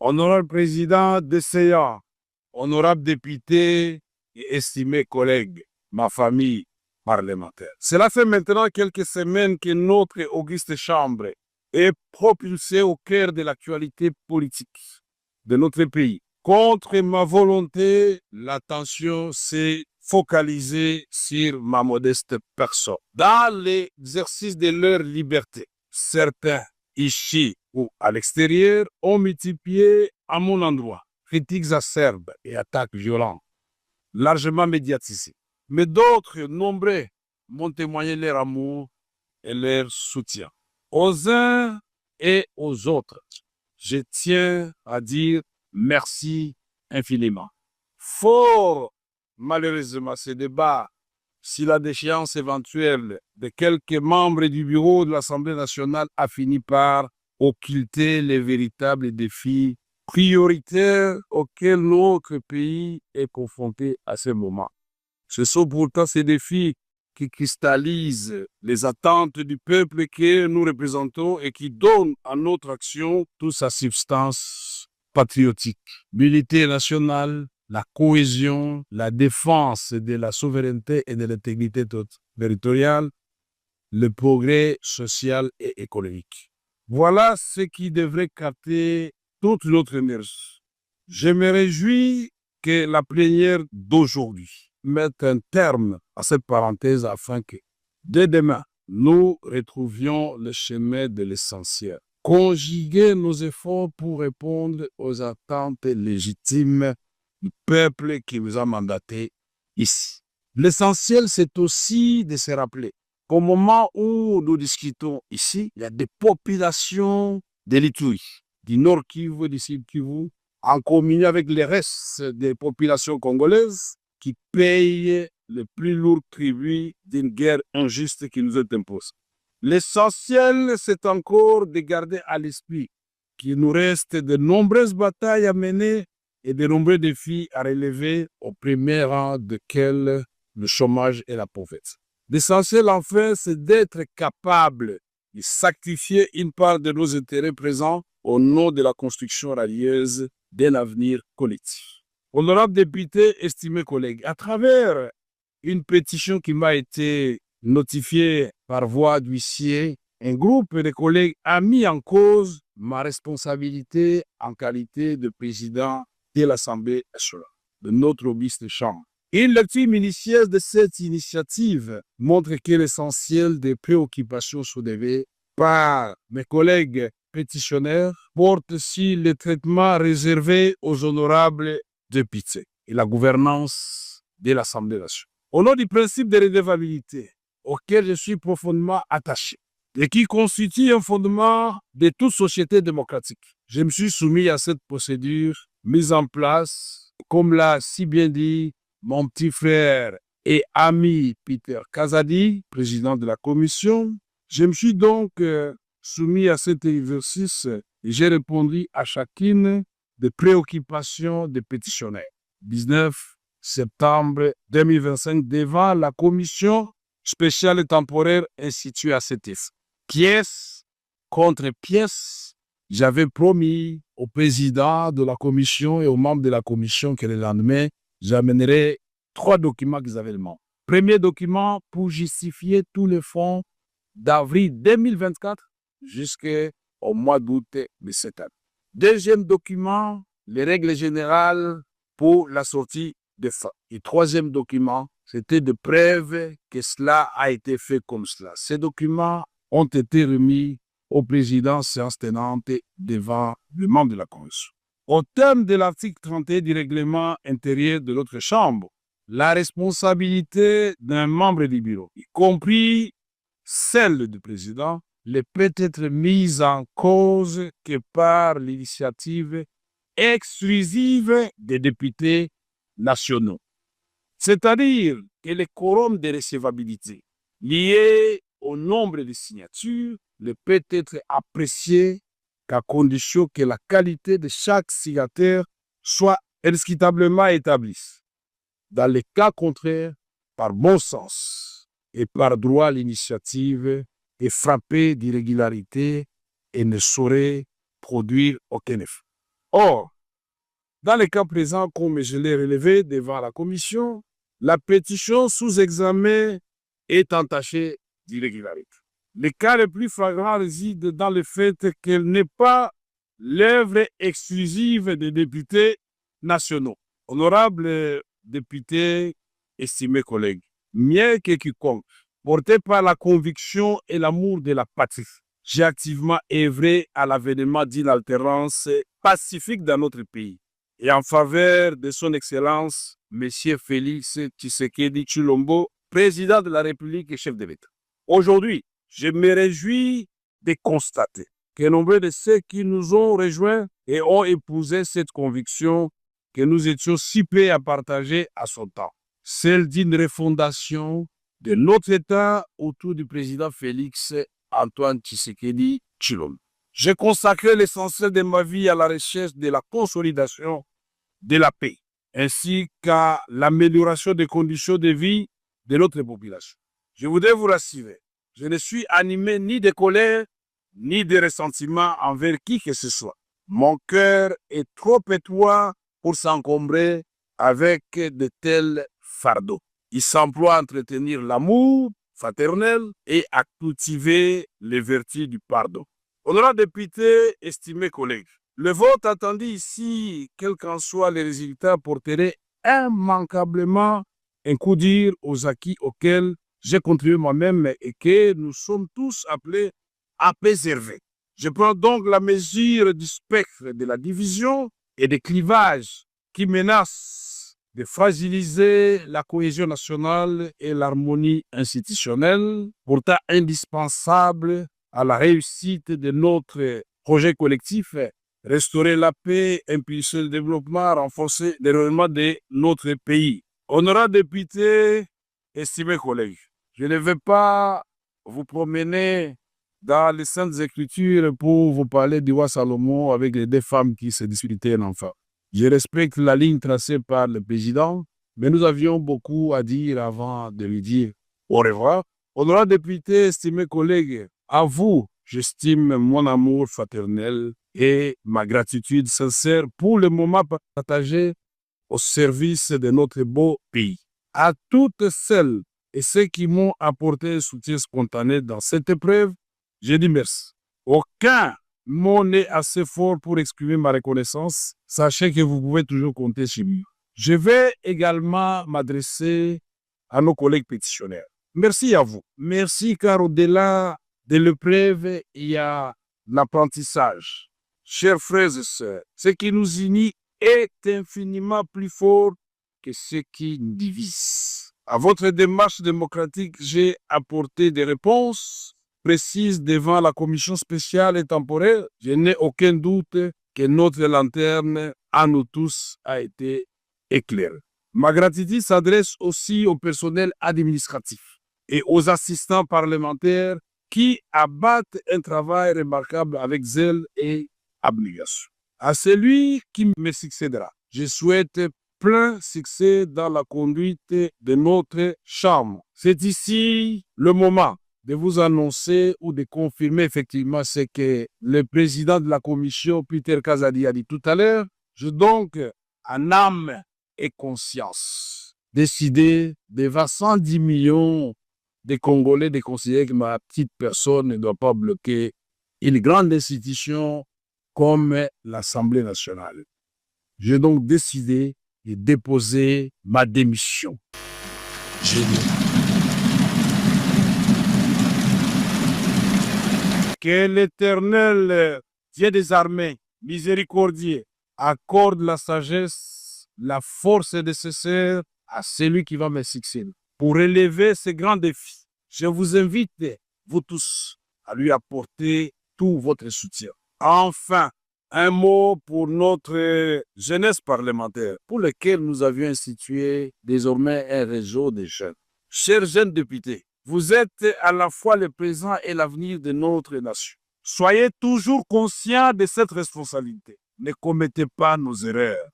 Honorable président de séance, honorable député et estimés collègues, ma famille parlementaire. Cela fait maintenant quelques semaines que notre auguste chambre est propulsée au cœur de l'actualité politique de notre pays. Contre ma volonté, l'attention s'est focalisée sur ma modeste personne. Dans l'exercice de leur liberté, certains, ici ou à l'extérieur, ont multiplié à mon endroit critiques acerbes et attaques violentes, largement médiatisées. Mais d'autres, nombreux, m'ont témoigné leur amour et leur soutien. Aux uns et aux autres, je tiens à dire merci infiniment. Fort malheureusement, ce débat, si la déchéance éventuelle de quelques membres du bureau de l'Assemblée nationale a fini par occulter les véritables défis prioritaires auxquels notre pays est confronté à ce moment. Ce sont pourtant ces défis qui cristallisent les attentes du peuple que nous représentons et qui donnent à notre action toute sa substance patriotique. L'unité nationale, la cohésion, la défense de la souveraineté et de l'intégrité territoriale, le progrès social et économique. Voilà ce qui devrait capter toute notre énergie. Je me réjouis que la plénière d'aujourd'hui mette un terme à cette parenthèse afin que, dès demain, nous retrouvions le chemin de l'essentiel. Conjuguer nos efforts pour répondre aux attentes légitimes du peuple qui nous a mandatés ici. L'essentiel, c'est aussi de se rappeler qu'au moment où nous discutons ici, il y a des populations de l'Ituri, du Nord Kivu, du Sud Kivu, en communion avec les restes des populations congolaises qui payent le plus lourd tribut d'une guerre injuste qui nous est imposée. L'essentiel, c'est encore de garder à l'esprit qu'il nous reste de nombreuses batailles à mener et de nombreux défis à relever, au premier rang desquels le chômage et la pauvreté. L'essentiel, enfin, c'est d'être capable de sacrifier une part de nos intérêts présents au nom de la construction radieuse d'un avenir collectif. Honorable député, estimés collègues, à travers une pétition qui m'a été notifiée par voie d'huissier, un groupe de collègues a mis en cause ma responsabilité en qualité de président de l'Assemblée nationale, de notre auguste chambre. Une lecture minutieuse de cette initiative montre que l'essentiel des préoccupations soulevées par mes collègues pétitionnaires porte sur le traitement réservé aux honorables députés et la gouvernance de l'Assemblée nationale. Au nom du principe de redevabilité auquel je suis profondément attaché et qui constitue un fondement de toute société démocratique, je me suis soumis à cette procédure mise en place, comme l'a si bien dit mon petit frère et ami Peter Kazadi, président de la commission. Je me suis donc soumis à cet exercice et j'ai répondu à chacune des préoccupations des pétitionnaires. 19 septembre 2025, devant la commission spéciale et temporaire instituée à cet effet. Pièce contre pièce, j'avais promis au président de la commission et aux membres de la commission que le lendemain, j'amènerai 3 documents qu'ils avaient demandé. Premier document pour justifier tous les fonds d'avril 2024 jusqu'au mois d'août de cette année. Deuxième document, les règles générales pour la sortie des fonds. Et troisième document, c'était de preuves que cela a été fait comme cela. Ces documents ont été remis au président séance tenante devant le membre de la commission. Au terme de l'article 31 du règlement intérieur de notre chambre, la responsabilité d'un membre du bureau, y compris celle du président, ne peut être mise en cause que par l'initiative exclusive des députés nationaux. C'est-à-dire que le quorum de recevabilité lié au nombre de signatures ne peut être apprécié qu'à condition que la qualité de chaque signataire soit indiscutablement établie. Dans les cas contraires, par bon sens et par droit, l'initiative est frappée d'irrégularité et ne saurait produire aucun effet. Or, dans le cas présent, comme je l'ai relevé devant la commission, la pétition sous examen est entachée d'irrégularité. Le cas le plus flagrant réside dans le fait qu'elle n'est pas l'œuvre exclusive des députés nationaux. Honorables députés, estimés collègues, mieux que quiconque, porté par la conviction et l'amour de la patrie, j'ai activement œuvré à l'avènement d'une alternance pacifique dans notre pays et en faveur de son Excellence, M. Félix Tshisekedi Tshilombo, président de la République et chef de l'État. Aujourd'hui, je me réjouis de constater que nombreux de ceux qui nous ont rejoints et ont épousé cette conviction que nous étions si prêts à partager à son temps, celle d'une refondation de notre État autour du président Félix Antoine Tshisekedi Tshilombo. J'ai consacré l'essentiel de ma vie à la recherche de la consolidation de la paix, ainsi qu'à l'amélioration des conditions de vie de notre population. Je voudrais vous rassurer, je ne suis animé ni de colère, ni de ressentiment envers qui que ce soit. Mon cœur est trop étroit pour s'encombrer avec de tels fardeaux. Il s'emploie à entretenir l'amour fraternel et à cultiver les vertus du pardon. Honorables députés, estimés collègues, le vote attendu ici, quels qu'en soient les résultats, porterait immanquablement un coup dur aux acquis auxquels j'ai contribué moi-même et que nous sommes tous appelés à préserver. Je prends donc la mesure du spectre de la division et des clivages qui menacent de fragiliser la cohésion nationale et l'harmonie institutionnelle, pourtant indispensable à la réussite de notre projet collectif, restaurer la paix, impulser le développement, renforcer le rayonnement de notre pays. Honorables députés, estimés collègues, je ne vais pas vous promener dans les Saintes Écritures pour vous parler du roi Salomon avec les deux femmes qui se disputaient un enfant. Je respecte la ligne tracée par le président, mais nous avions beaucoup à dire avant de lui dire au revoir. Honorables députés, estimés collègues, à vous, j'estime mon amour fraternel et ma gratitude sincère pour le moment partagé au service de notre beau pays. À toutes celles et ceux qui m'ont apporté un soutien spontané dans cette épreuve, je dis merci. Aucun mot n'est assez fort pour exprimer ma reconnaissance. Sachez que vous pouvez toujours compter sur moi. Je vais également m'adresser à nos collègues pétitionnaires. Merci à vous. Merci car au-delà de l'épreuve, il y a l'apprentissage. Chers frères et sœurs, ce qui nous unit est infiniment plus fort que ce qui nous divise. À votre démarche démocratique, j'ai apporté des réponses précises devant la commission spéciale et temporaire. Je n'ai aucun doute que notre lanterne à nous tous a été éclairée. Ma gratitude s'adresse aussi au personnel administratif et aux assistants parlementaires qui abattent un travail remarquable avec zèle et abnégation. À celui qui me succédera, je souhaite plein succès dans la conduite de notre chambre. C'est ici le moment de vous annoncer ou de confirmer effectivement ce que le président de la commission, Peter Kazadi, a dit tout à l'heure. Je donc, en âme et conscience, décidé devant 110 millions de Congolais de considérer que ma petite personne ne doit pas bloquer une grande institution comme l'Assemblée nationale. J'ai donc décidé de déposer ma démission. Que l'Éternel, Dieu des armées, miséricordieux, accorde la sagesse, la force nécessaire à celui qui va me succéder. Pour relever ce grand défi, je vous invite, vous tous, à lui apporter tout votre soutien. Enfin, un mot pour notre jeunesse parlementaire, pour laquelle nous avions institué désormais un réseau de jeunes. Chers jeunes députés, vous êtes à la fois le présent et l'avenir de notre nation. Soyez toujours conscients de cette responsabilité. Ne commettez pas nos erreurs.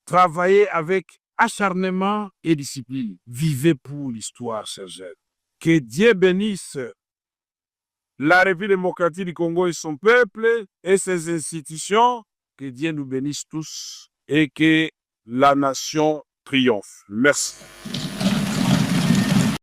Travaillez avec acharnement et discipline. Vivez pour l'histoire, chers jeunes. Que Dieu bénisse la République démocratique du Congo et son peuple et ses institutions, Que Dieu nous bénisse tous et que la nation triomphe. Merci.